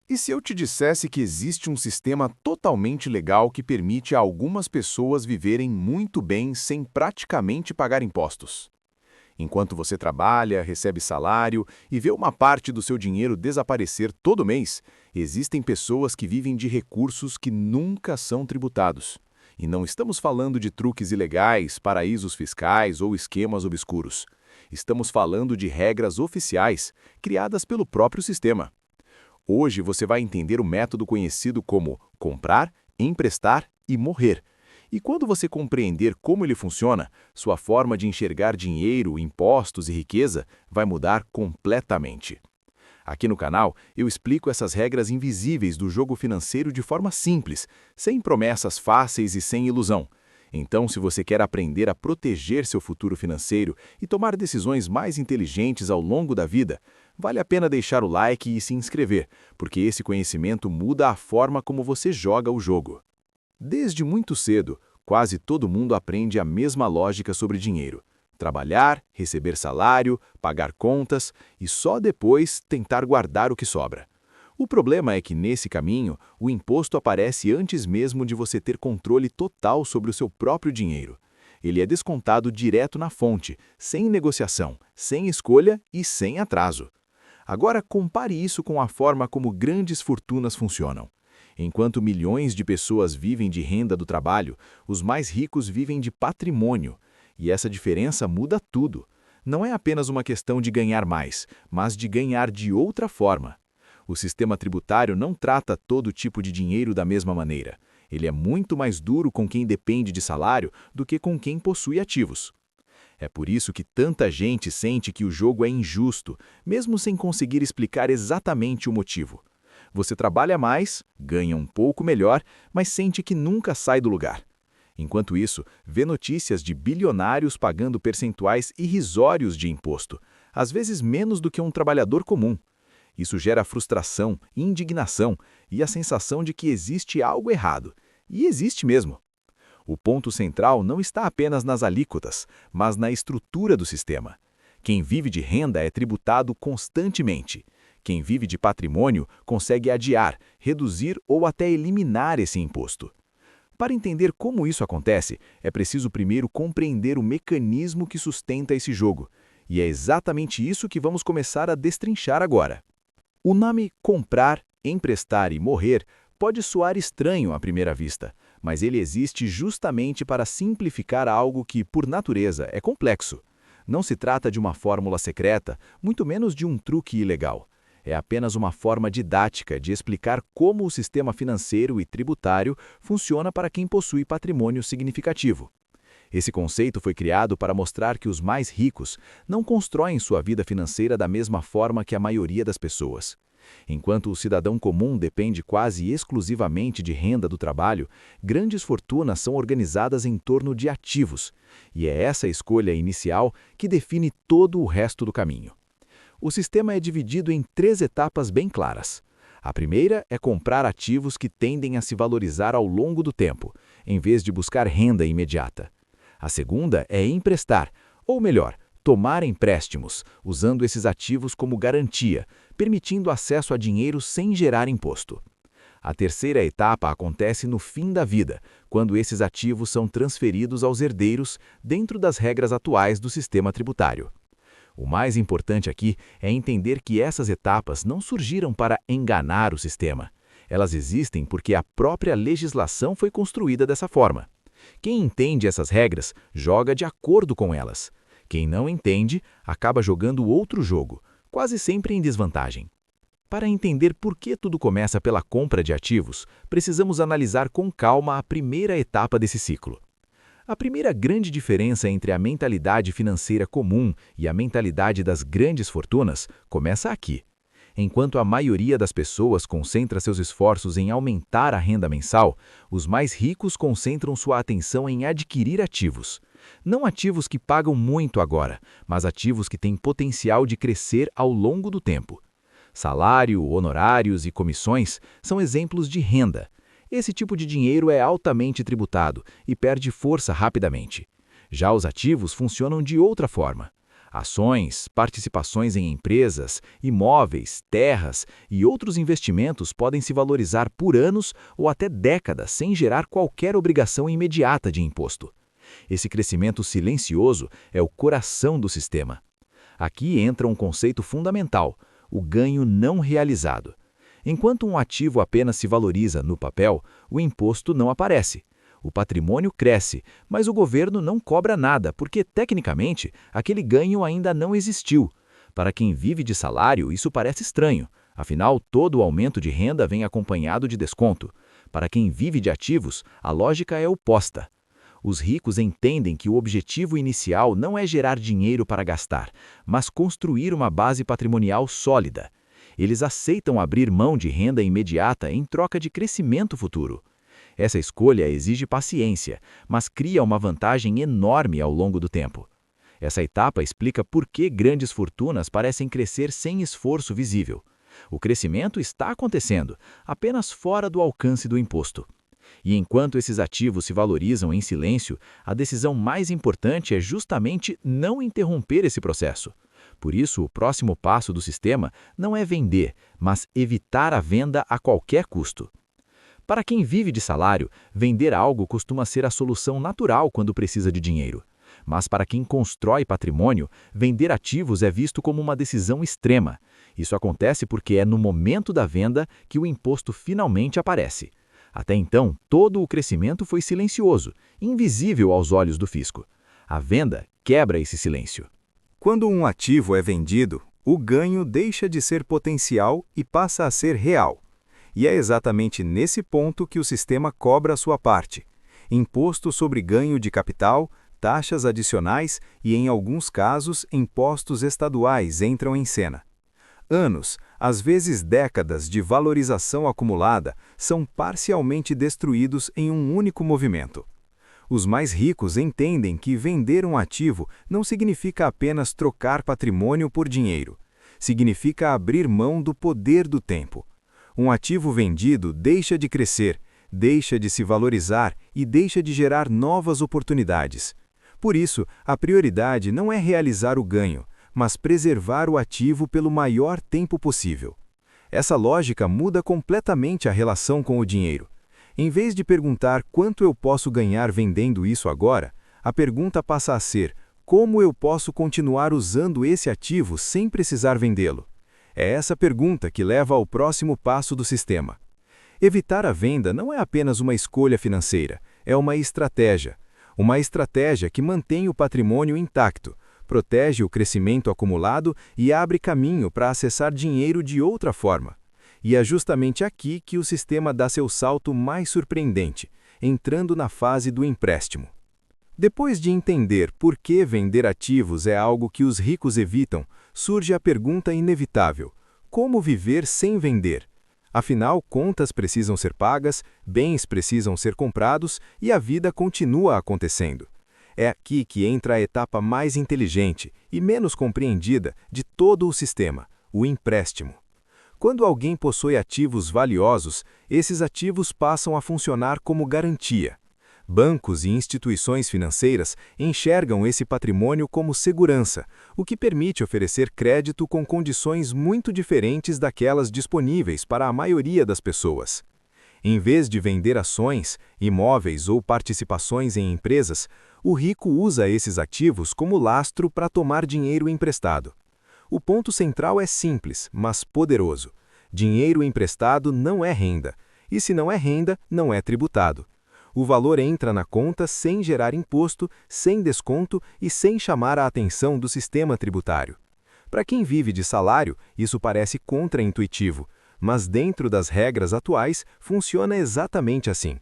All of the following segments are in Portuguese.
E se eu te dissesse que existe um sistema totalmente legal que permite a algumas pessoas viverem muito bem sem praticamente pagar impostos? Enquanto você trabalha, recebe salário e vê uma parte do seu dinheiro desaparecer todo mês, existem pessoas que vivem de recursos que nunca são tributados. E não estamos falando de truques ilegais, paraísos fiscais ou esquemas obscuros. Estamos falando de regras oficiais, criadas pelo próprio sistema. Hoje você vai entender o método conhecido como comprar, emprestar e morrer. E quando você compreender como ele funciona, sua forma de enxergar dinheiro, impostos e riqueza vai mudar completamente. Aqui no canal, eu explico essas regras invisíveis do jogo financeiro de forma simples, sem promessas fáceis e sem ilusão. Então, se você quer aprender a proteger seu futuro financeiro e tomar decisões mais inteligentes ao longo da vida, vale a pena deixar o like e se inscrever, porque esse conhecimento muda a forma como você joga o jogo. Desde muito cedo, quase todo mundo aprende a mesma lógica sobre dinheiro. Trabalhar, receber salário, pagar contas e só depois tentar guardar o que sobra. O problema é que, nesse caminho, o imposto aparece antes mesmo de você ter controle total sobre o seu próprio dinheiro. Ele é descontado direto na fonte, sem negociação, sem escolha e sem atraso. Agora, compare isso com a forma como grandes fortunas funcionam. Enquanto milhões de pessoas vivem de renda do trabalho, os mais ricos vivem de patrimônio. E essa diferença muda tudo. Não é apenas uma questão de ganhar mais, mas de ganhar de outra forma. O sistema tributário não trata todo tipo de dinheiro da mesma maneira. Ele é muito mais duro com quem depende de salário do que com quem possui ativos. É por isso que tanta gente sente que o jogo é injusto, mesmo sem conseguir explicar exatamente o motivo. Você trabalha mais, ganha um pouco melhor, mas sente que nunca sai do lugar. Enquanto isso, vê notícias de bilionários pagando percentuais irrisórios de imposto, às vezes menos do que um trabalhador comum. Isso gera frustração, indignação e a sensação de que existe algo errado. E existe mesmo. O ponto central não está apenas nas alíquotas, mas na estrutura do sistema. Quem vive de renda é tributado constantemente. Quem vive de patrimônio consegue adiar, reduzir ou até eliminar esse imposto. Para entender como isso acontece, é preciso primeiro compreender o mecanismo que sustenta esse jogo. E é exatamente isso que vamos começar a destrinchar agora. O nome comprar, emprestar e morrer pode soar estranho à primeira vista, mas ele existe justamente para simplificar algo que, por natureza, é complexo. Não se trata de uma fórmula secreta, muito menos de um truque ilegal. É apenas uma forma didática de explicar como o sistema financeiro e tributário funciona para quem possui patrimônio significativo. Esse conceito foi criado para mostrar que os mais ricos não constroem sua vida financeira da mesma forma que a maioria das pessoas. Enquanto o cidadão comum depende quase exclusivamente de renda do trabalho, grandes fortunas são organizadas em torno de ativos, e é essa escolha inicial que define todo o resto do caminho. O sistema é dividido em 3 etapas bem claras. A primeira é comprar ativos que tendem a se valorizar ao longo do tempo, em vez de buscar renda imediata. A segunda é emprestar, ou melhor, tomar empréstimos, usando esses ativos como garantia, permitindo acesso a dinheiro sem gerar imposto. A terceira etapa acontece no fim da vida, quando esses ativos são transferidos aos herdeiros dentro das regras atuais do sistema tributário. O mais importante aqui é entender que essas etapas não surgiram para enganar o sistema. Elas existem porque a própria legislação foi construída dessa forma. Quem entende essas regras joga de acordo com elas. Quem não entende acaba jogando outro jogo, quase sempre em desvantagem. Para entender por que tudo começa pela compra de ativos, precisamos analisar com calma a primeira etapa desse ciclo. A primeira grande diferença entre a mentalidade financeira comum e a mentalidade das grandes fortunas começa aqui. Enquanto a maioria das pessoas concentra seus esforços em aumentar a renda mensal, os mais ricos concentram sua atenção em adquirir ativos. Não ativos que pagam muito agora, mas ativos que têm potencial de crescer ao longo do tempo. Salário, honorários e comissões são exemplos de renda. Esse tipo de dinheiro é altamente tributado e perde força rapidamente. Já os ativos funcionam de outra forma. Ações, participações em empresas, imóveis, terras e outros investimentos podem se valorizar por anos ou até décadas sem gerar qualquer obrigação imediata de imposto. Esse crescimento silencioso é o coração do sistema. Aqui entra um conceito fundamental: o ganho não realizado. Enquanto um ativo apenas se valoriza no papel, o imposto não aparece. O patrimônio cresce, mas o governo não cobra nada, porque, tecnicamente, aquele ganho ainda não existiu. Para quem vive de salário, isso parece estranho. Afinal, todo aumento de renda vem acompanhado de desconto. Para quem vive de ativos, a lógica é oposta. Os ricos entendem que o objetivo inicial não é gerar dinheiro para gastar, mas construir uma base patrimonial sólida. Eles aceitam abrir mão de renda imediata em troca de crescimento futuro. Essa escolha exige paciência, mas cria uma vantagem enorme ao longo do tempo. Essa etapa explica por que grandes fortunas parecem crescer sem esforço visível. O crescimento está acontecendo, apenas fora do alcance do imposto. E enquanto esses ativos se valorizam em silêncio, a decisão mais importante é justamente não interromper esse processo. Por isso, o próximo passo do sistema não é vender, mas evitar a venda a qualquer custo. Para quem vive de salário, vender algo costuma ser a solução natural quando precisa de dinheiro. Mas para quem constrói patrimônio, vender ativos é visto como uma decisão extrema. Isso acontece porque é no momento da venda que o imposto finalmente aparece. Até então, todo o crescimento foi silencioso, invisível aos olhos do fisco. A venda quebra esse silêncio. Quando um ativo é vendido, o ganho deixa de ser potencial e passa a ser real. E é exatamente nesse ponto que o sistema cobra a sua parte. Imposto sobre ganho de capital, taxas adicionais e, em alguns casos, impostos estaduais entram em cena. Anos, às vezes décadas de valorização acumulada são parcialmente destruídos em um único movimento. Os mais ricos entendem que vender um ativo não significa apenas trocar patrimônio por dinheiro. Significa abrir mão do poder do tempo. Um ativo vendido deixa de crescer, deixa de se valorizar e deixa de gerar novas oportunidades. Por isso, a prioridade não é realizar o ganho, mas preservar o ativo pelo maior tempo possível. Essa lógica muda completamente a relação com o dinheiro. Em vez de perguntar quanto eu posso ganhar vendendo isso agora, a pergunta passa a ser: como eu posso continuar usando esse ativo sem precisar vendê-lo? É essa pergunta que leva ao próximo passo do sistema. Evitar a venda não é apenas uma escolha financeira, é uma estratégia. Uma estratégia que mantém o patrimônio intacto, protege o crescimento acumulado e abre caminho para acessar dinheiro de outra forma. E é justamente aqui que o sistema dá seu salto mais surpreendente, entrando na fase do empréstimo. Depois de entender por que vender ativos é algo que os ricos evitam, surge a pergunta inevitável: como viver sem vender? Afinal, contas precisam ser pagas, bens precisam ser comprados e a vida continua acontecendo. É aqui que entra a etapa mais inteligente e menos compreendida de todo o sistema, o empréstimo. Quando alguém possui ativos valiosos, esses ativos passam a funcionar como garantia. Bancos e instituições financeiras enxergam esse patrimônio como segurança, o que permite oferecer crédito com condições muito diferentes daquelas disponíveis para a maioria das pessoas. Em vez de vender ações, imóveis ou participações em empresas, o rico usa esses ativos como lastro para tomar dinheiro emprestado. O ponto central é simples, mas poderoso. Dinheiro emprestado não é renda, e se não é renda, não é tributado. O valor entra na conta sem gerar imposto, sem desconto e sem chamar a atenção do sistema tributário. Para quem vive de salário, isso parece contraintuitivo, mas dentro das regras atuais funciona exatamente assim.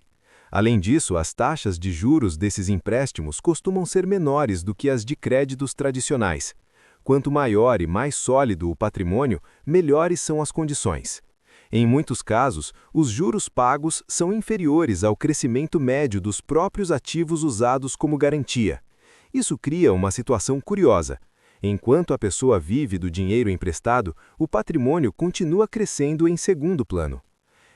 Além disso, as taxas de juros desses empréstimos costumam ser menores do que as de créditos tradicionais. Quanto maior e mais sólido o patrimônio, melhores são as condições. Em muitos casos, os juros pagos são inferiores ao crescimento médio dos próprios ativos usados como garantia. Isso cria uma situação curiosa. Enquanto a pessoa vive do dinheiro emprestado, o patrimônio continua crescendo em segundo plano.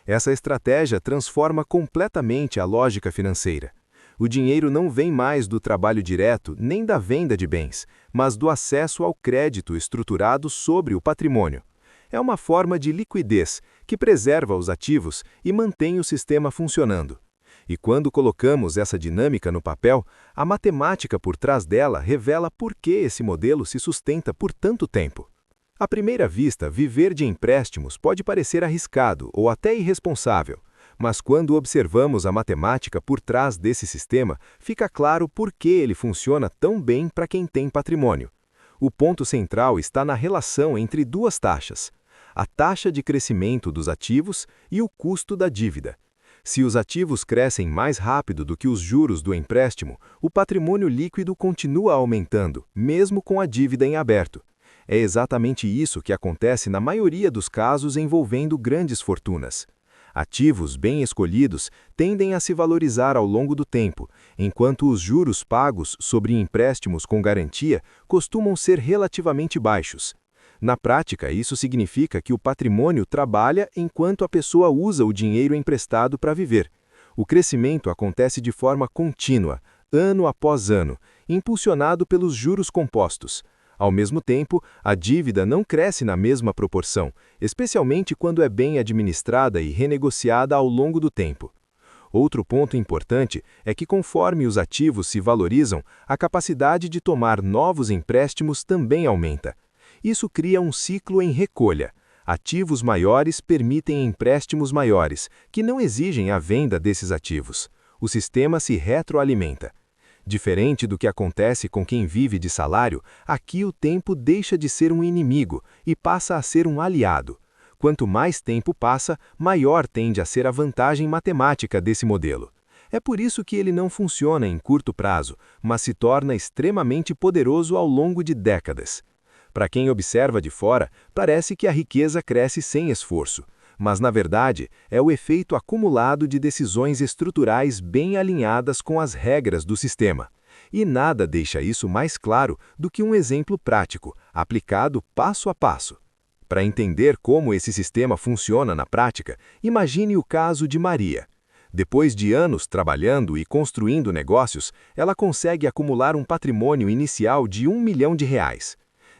Essa estratégia transforma completamente a lógica financeira. O dinheiro não vem mais do trabalho direto nem da venda de bens, mas do acesso ao crédito estruturado sobre o patrimônio. É uma forma de liquidez que preserva os ativos e mantém o sistema funcionando. E quando colocamos essa dinâmica no papel, a matemática por trás dela revela por que esse modelo se sustenta por tanto tempo. À primeira vista, viver de empréstimos pode parecer arriscado ou até irresponsável, mas quando observamos a matemática por trás desse sistema, fica claro por que ele funciona tão bem para quem tem patrimônio. O ponto central está na relação entre duas taxas: a taxa de crescimento dos ativos e o custo da dívida. Se os ativos crescem mais rápido do que os juros do empréstimo, o patrimônio líquido continua aumentando, mesmo com a dívida em aberto. É exatamente isso que acontece na maioria dos casos envolvendo grandes fortunas. Ativos bem escolhidos tendem a se valorizar ao longo do tempo, enquanto os juros pagos sobre empréstimos com garantia costumam ser relativamente baixos. Na prática, isso significa que o patrimônio trabalha enquanto a pessoa usa o dinheiro emprestado para viver. O crescimento acontece de forma contínua, ano após ano, impulsionado pelos juros compostos. Ao mesmo tempo, a dívida não cresce na mesma proporção, especialmente quando é bem administrada e renegociada ao longo do tempo. Outro ponto importante é que, conforme os ativos se valorizam, a capacidade de tomar novos empréstimos também aumenta. Isso cria um ciclo em recolha. Ativos maiores permitem empréstimos maiores, que não exigem a venda desses ativos. O sistema se retroalimenta. Diferente do que acontece com quem vive de salário, aqui o tempo deixa de ser um inimigo e passa a ser um aliado. Quanto mais tempo passa, maior tende a ser a vantagem matemática desse modelo. É por isso que ele não funciona em curto prazo, mas se torna extremamente poderoso ao longo de décadas. Para quem observa de fora, parece que a riqueza cresce sem esforço, mas na verdade é o efeito acumulado de decisões estruturais bem alinhadas com as regras do sistema. E nada deixa isso mais claro do que um exemplo prático, aplicado passo a passo. Para entender como esse sistema funciona na prática, imagine o caso de Maria. Depois de anos trabalhando e construindo negócios, ela consegue acumular um patrimônio inicial de R$ 1 milhão.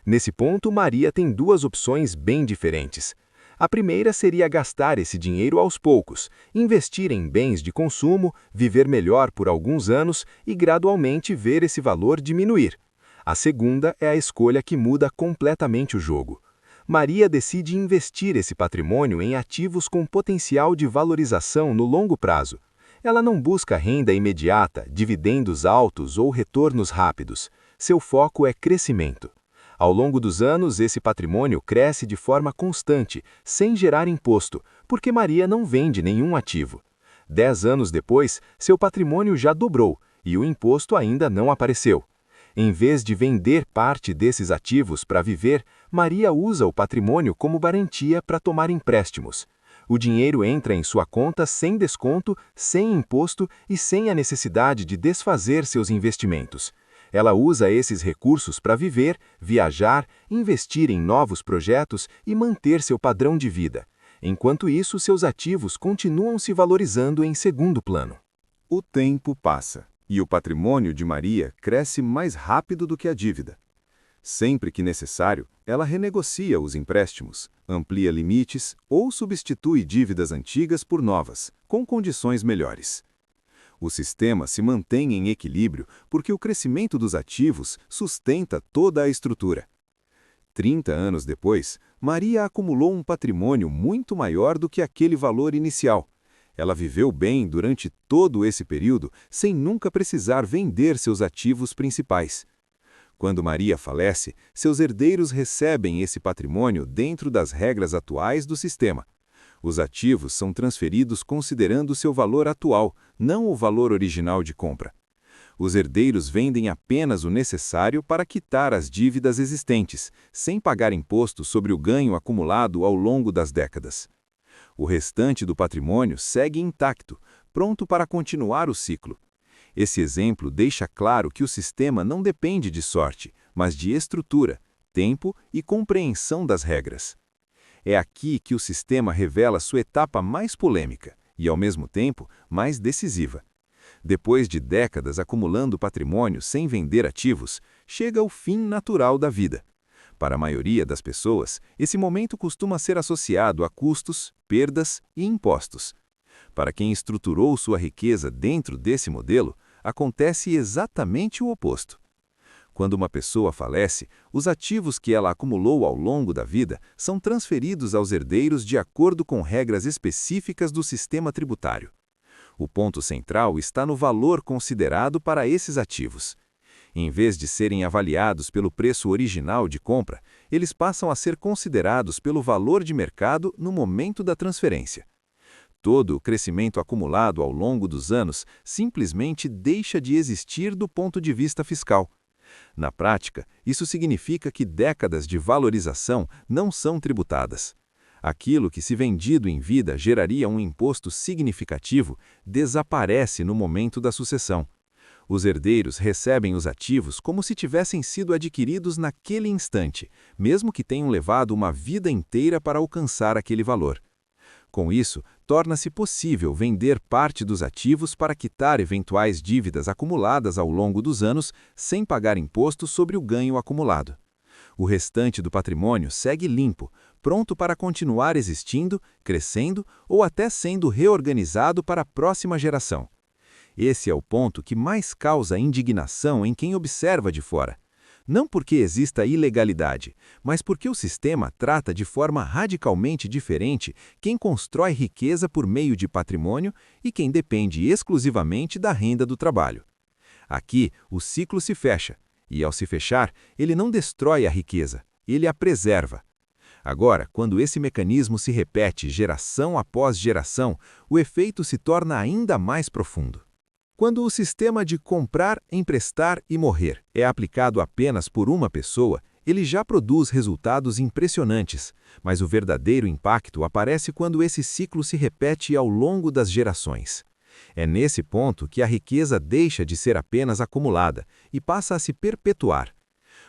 Nesse ponto, Maria tem duas opções bem diferentes. A primeira seria gastar esse dinheiro aos poucos, investir em bens de consumo, viver melhor por alguns anos e gradualmente ver esse valor diminuir. A segunda é a escolha que muda completamente o jogo. Maria decide investir esse patrimônio em ativos com potencial de valorização no longo prazo. Ela não busca renda imediata, dividendos altos ou retornos rápidos. Seu foco é crescimento. Ao longo dos anos, esse patrimônio cresce de forma constante, sem gerar imposto, porque Maria não vende nenhum ativo. 10 anos depois, seu patrimônio já dobrou e o imposto ainda não apareceu. Em vez de vender parte desses ativos para viver, Maria usa o patrimônio como garantia para tomar empréstimos. O dinheiro entra em sua conta sem desconto, sem imposto e sem a necessidade de desfazer seus investimentos. Ela usa esses recursos para viver, viajar, investir em novos projetos e manter seu padrão de vida. Enquanto isso, seus ativos continuam se valorizando em segundo plano. O tempo passa, e o patrimônio de Maria cresce mais rápido do que a dívida. Sempre que necessário, ela renegocia os empréstimos, amplia limites ou substitui dívidas antigas por novas, com condições melhores. O sistema se mantém em equilíbrio porque o crescimento dos ativos sustenta toda a estrutura. 30 anos depois, Maria acumulou um patrimônio muito maior do que aquele valor inicial. Ela viveu bem durante todo esse período sem nunca precisar vender seus ativos principais. Quando Maria falece, seus herdeiros recebem esse patrimônio dentro das regras atuais do sistema. Os ativos são transferidos considerando seu valor atual, não o valor original de compra. Os herdeiros vendem apenas o necessário para quitar as dívidas existentes, sem pagar imposto sobre o ganho acumulado ao longo das décadas. O restante do patrimônio segue intacto, pronto para continuar o ciclo. Esse exemplo deixa claro que o sistema não depende de sorte, mas de estrutura, tempo e compreensão das regras. É aqui que o sistema revela sua etapa mais polêmica e, ao mesmo tempo, mais decisiva. Depois de décadas acumulando patrimônio sem vender ativos, chega o fim natural da vida. Para a maioria das pessoas, esse momento costuma ser associado a custos, perdas e impostos. Para quem estruturou sua riqueza dentro desse modelo, acontece exatamente o oposto. Quando uma pessoa falece, os ativos que ela acumulou ao longo da vida são transferidos aos herdeiros de acordo com regras específicas do sistema tributário. O ponto central está no valor considerado para esses ativos. Em vez de serem avaliados pelo preço original de compra, eles passam a ser considerados pelo valor de mercado no momento da transferência. Todo o crescimento acumulado ao longo dos anos simplesmente deixa de existir do ponto de vista fiscal. Na prática, isso significa que décadas de valorização não são tributadas. Aquilo que, se vendido em vida, geraria um imposto significativo, desaparece no momento da sucessão. Os herdeiros recebem os ativos como se tivessem sido adquiridos naquele instante, mesmo que tenham levado uma vida inteira para alcançar aquele valor. Com isso, torna-se possível vender parte dos ativos para quitar eventuais dívidas acumuladas ao longo dos anos sem pagar imposto sobre o ganho acumulado. O restante do patrimônio segue limpo, pronto para continuar existindo, crescendo ou até sendo reorganizado para a próxima geração. Esse é o ponto que mais causa indignação em quem observa de fora. Não porque exista ilegalidade, mas porque o sistema trata de forma radicalmente diferente quem constrói riqueza por meio de patrimônio e quem depende exclusivamente da renda do trabalho. Aqui, o ciclo se fecha, e ao se fechar, ele não destrói a riqueza, ele a preserva. Agora, quando esse mecanismo se repete geração após geração, o efeito se torna ainda mais profundo. Quando o sistema de comprar, emprestar e morrer é aplicado apenas por uma pessoa, ele já produz resultados impressionantes, mas o verdadeiro impacto aparece quando esse ciclo se repete ao longo das gerações. É nesse ponto que a riqueza deixa de ser apenas acumulada e passa a se perpetuar.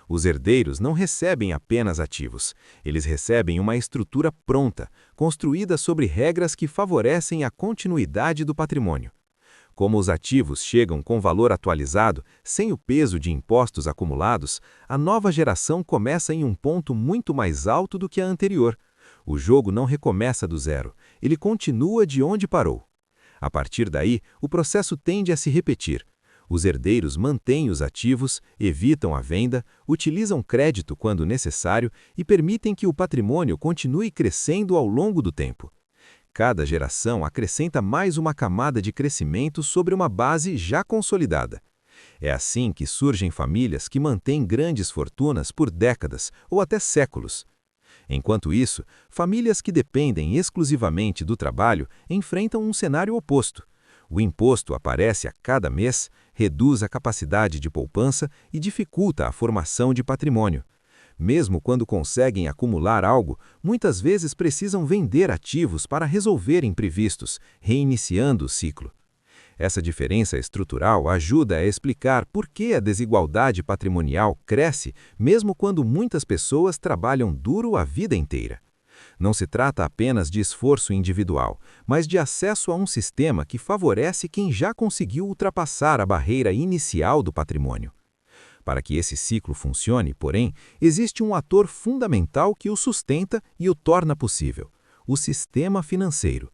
Os herdeiros não recebem apenas ativos, eles recebem uma estrutura pronta, construída sobre regras que favorecem a continuidade do patrimônio. Como os ativos chegam com valor atualizado, sem o peso de impostos acumulados, a nova geração começa em um ponto muito mais alto do que a anterior. O jogo não recomeça do zero, ele continua de onde parou. A partir daí, o processo tende a se repetir. Os herdeiros mantêm os ativos, evitam a venda, utilizam crédito quando necessário e permitem que o patrimônio continue crescendo ao longo do tempo. Cada geração acrescenta mais uma camada de crescimento sobre uma base já consolidada. É assim que surgem famílias que mantêm grandes fortunas por décadas ou até séculos. Enquanto isso, famílias que dependem exclusivamente do trabalho enfrentam um cenário oposto. O imposto aparece a cada mês, reduz a capacidade de poupança e dificulta a formação de patrimônio. Mesmo quando conseguem acumular algo, muitas vezes precisam vender ativos para resolver imprevistos, reiniciando o ciclo. Essa diferença estrutural ajuda a explicar por que a desigualdade patrimonial cresce mesmo quando muitas pessoas trabalham duro a vida inteira. Não se trata apenas de esforço individual, mas de acesso a um sistema que favorece quem já conseguiu ultrapassar a barreira inicial do patrimônio. Para que esse ciclo funcione, porém, existe um ator fundamental que o sustenta e o torna possível: o sistema financeiro.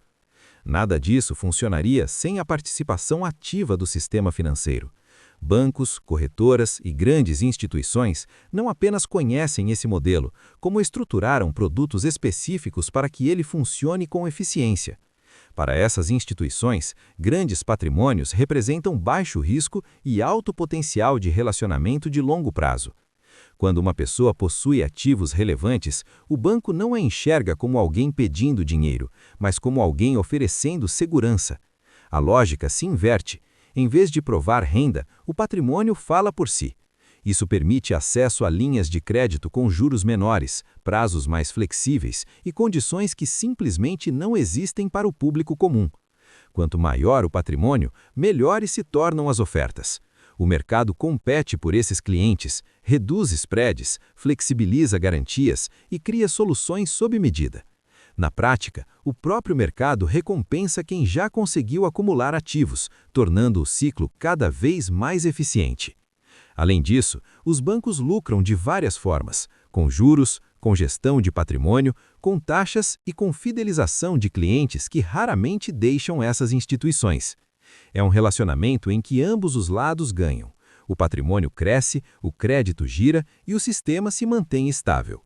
Nada disso funcionaria sem a participação ativa do sistema financeiro. Bancos, corretoras e grandes instituições não apenas conhecem esse modelo, como estruturaram produtos específicos para que ele funcione com eficiência. Para essas instituições, grandes patrimônios representam baixo risco e alto potencial de relacionamento de longo prazo. Quando uma pessoa possui ativos relevantes, o banco não a enxerga como alguém pedindo dinheiro, mas como alguém oferecendo segurança. A lógica se inverte. Em vez de provar renda, o patrimônio fala por si. Isso permite acesso a linhas de crédito com juros menores, prazos mais flexíveis e condições que simplesmente não existem para o público comum. Quanto maior o patrimônio, melhores se tornam as ofertas. O mercado compete por esses clientes, reduz spreads, flexibiliza garantias e cria soluções sob medida. Na prática, o próprio mercado recompensa quem já conseguiu acumular ativos, tornando o ciclo cada vez mais eficiente. Além disso, os bancos lucram de várias formas, com juros, com gestão de patrimônio, com taxas e com fidelização de clientes que raramente deixam essas instituições. É um relacionamento em que ambos os lados ganham. O patrimônio cresce, o crédito gira e o sistema se mantém estável.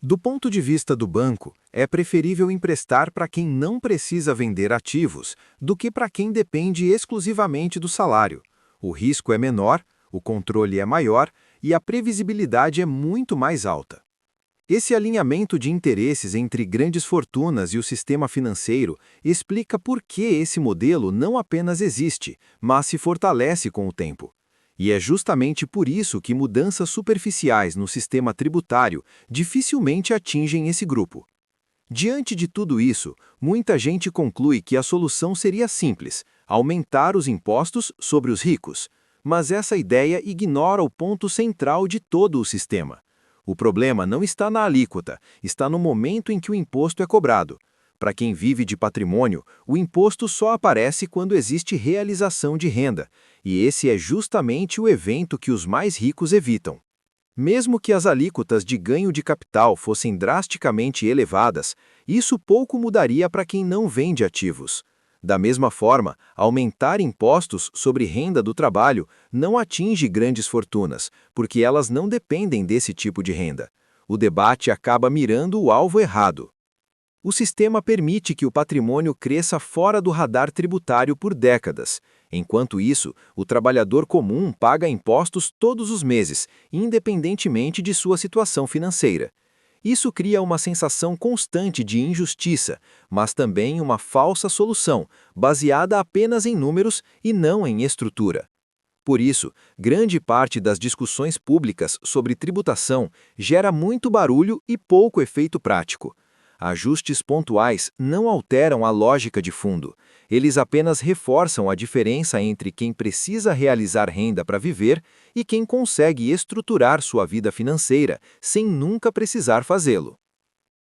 Do ponto de vista do banco, é preferível emprestar para quem não precisa vender ativos do que para quem depende exclusivamente do salário. O risco é menor, o controle é maior e a previsibilidade é muito mais alta. Esse alinhamento de interesses entre grandes fortunas e o sistema financeiro explica por que esse modelo não apenas existe, mas se fortalece com o tempo. E é justamente por isso que mudanças superficiais no sistema tributário dificilmente atingem esse grupo. Diante de tudo isso, muita gente conclui que a solução seria simples: aumentar os impostos sobre os ricos. Mas essa ideia ignora o ponto central de todo o sistema. O problema não está na alíquota, está no momento em que o imposto é cobrado. Para quem vive de patrimônio, o imposto só aparece quando existe realização de renda, e esse é justamente o evento que os mais ricos evitam. Mesmo que as alíquotas de ganho de capital fossem drasticamente elevadas, isso pouco mudaria para quem não vende ativos. Da mesma forma, aumentar impostos sobre renda do trabalho não atinge grandes fortunas, porque elas não dependem desse tipo de renda. O debate acaba mirando o alvo errado. O sistema permite que o patrimônio cresça fora do radar tributário por décadas. Enquanto isso, o trabalhador comum paga impostos todos os meses, independentemente de sua situação financeira. Isso cria uma sensação constante de injustiça, mas também uma falsa solução, baseada apenas em números e não em estrutura. Por isso, grande parte das discussões públicas sobre tributação gera muito barulho e pouco efeito prático. Ajustes pontuais não alteram a lógica de fundo. Eles apenas reforçam a diferença entre quem precisa realizar renda para viver e quem consegue estruturar sua vida financeira sem nunca precisar fazê-lo.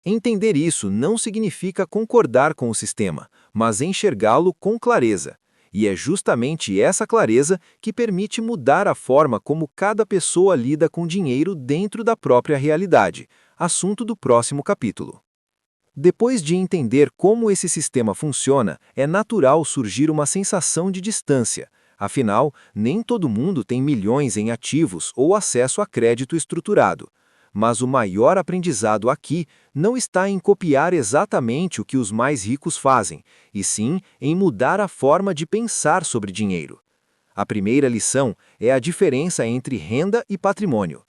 Entender isso não significa concordar com o sistema, mas enxergá-lo com clareza. E é justamente essa clareza que permite mudar a forma como cada pessoa lida com dinheiro dentro da própria realidade, assunto do próximo capítulo. Depois de entender como esse sistema funciona, é natural surgir uma sensação de distância. Afinal, nem todo mundo tem milhões em ativos ou acesso a crédito estruturado. Mas o maior aprendizado aqui não está em copiar exatamente o que os mais ricos fazem, e sim em mudar a forma de pensar sobre dinheiro. A primeira lição é a diferença entre renda e patrimônio.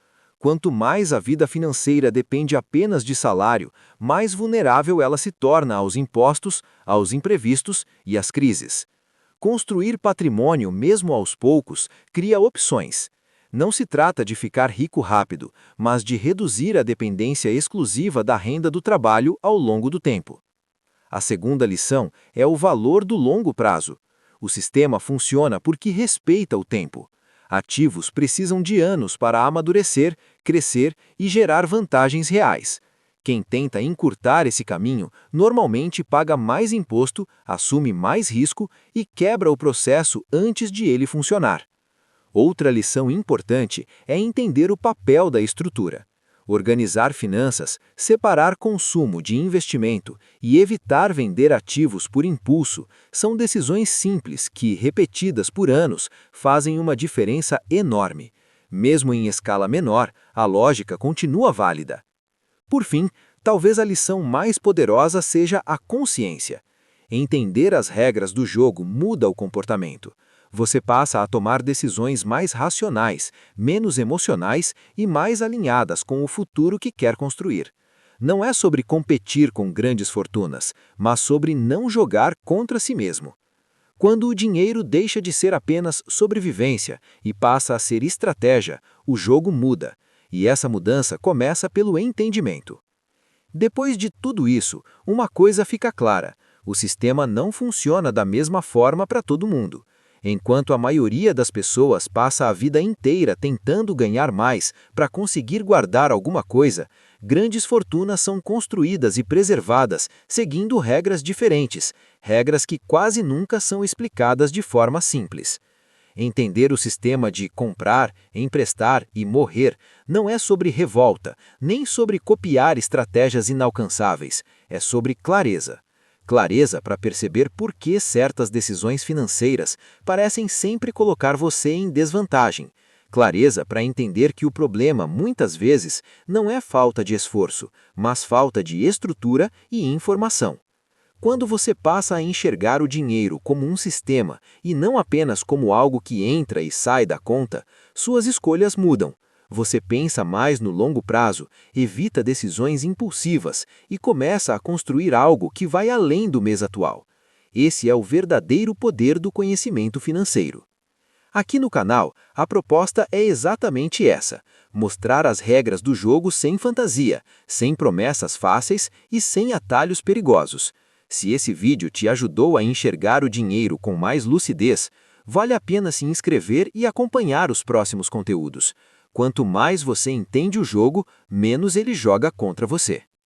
Quanto mais a vida financeira depende apenas de salário, mais vulnerável ela se torna aos impostos, aos imprevistos e às crises. Construir patrimônio, mesmo aos poucos, cria opções. Não se trata de ficar rico rápido, mas de reduzir a dependência exclusiva da renda do trabalho ao longo do tempo. A segunda lição é o valor do longo prazo. O sistema funciona porque respeita o tempo. Ativos precisam de anos para amadurecer, crescer e gerar vantagens reais. Quem tenta encurtar esse caminho normalmente paga mais imposto, assume mais risco e quebra o processo antes de ele funcionar. Outra lição importante é entender o papel da estrutura. Organizar finanças, separar consumo de investimento e evitar vender ativos por impulso são decisões simples que, repetidas por anos, fazem uma diferença enorme. Mesmo em escala menor, a lógica continua válida. Por fim, talvez a lição mais poderosa seja a consciência. Entender as regras do jogo muda o comportamento. Você passa a tomar decisões mais racionais, menos emocionais e mais alinhadas com o futuro que quer construir. Não é sobre competir com grandes fortunas, mas sobre não jogar contra si mesmo. Quando o dinheiro deixa de ser apenas sobrevivência e passa a ser estratégia, o jogo muda, e essa mudança começa pelo entendimento. Depois de tudo isso, uma coisa fica clara: o sistema não funciona da mesma forma para todo mundo. Enquanto a maioria das pessoas passa a vida inteira tentando ganhar mais para conseguir guardar alguma coisa, Grandes fortunas são construídas e preservadas seguindo regras diferentes, regras que quase nunca são explicadas de forma simples. Entender o sistema de comprar, emprestar e morrer não é sobre revolta, nem sobre copiar estratégias inalcançáveis, é sobre clareza. Clareza para perceber por que certas decisões financeiras parecem sempre colocar você em desvantagem. Clareza para entender que o problema, muitas vezes, não é falta de esforço, mas falta de estrutura e informação. Quando você passa a enxergar o dinheiro como um sistema e não apenas como algo que entra e sai da conta, suas escolhas mudam. Você pensa mais no longo prazo, evita decisões impulsivas e começa a construir algo que vai além do mês atual. Esse é o verdadeiro poder do conhecimento financeiro. Aqui no canal, a proposta é exatamente essa: mostrar as regras do jogo sem fantasia, sem promessas fáceis e sem atalhos perigosos. Se esse vídeo te ajudou a enxergar o dinheiro com mais lucidez, vale a pena se inscrever e acompanhar os próximos conteúdos. Quanto mais você entende o jogo, menos ele joga contra você.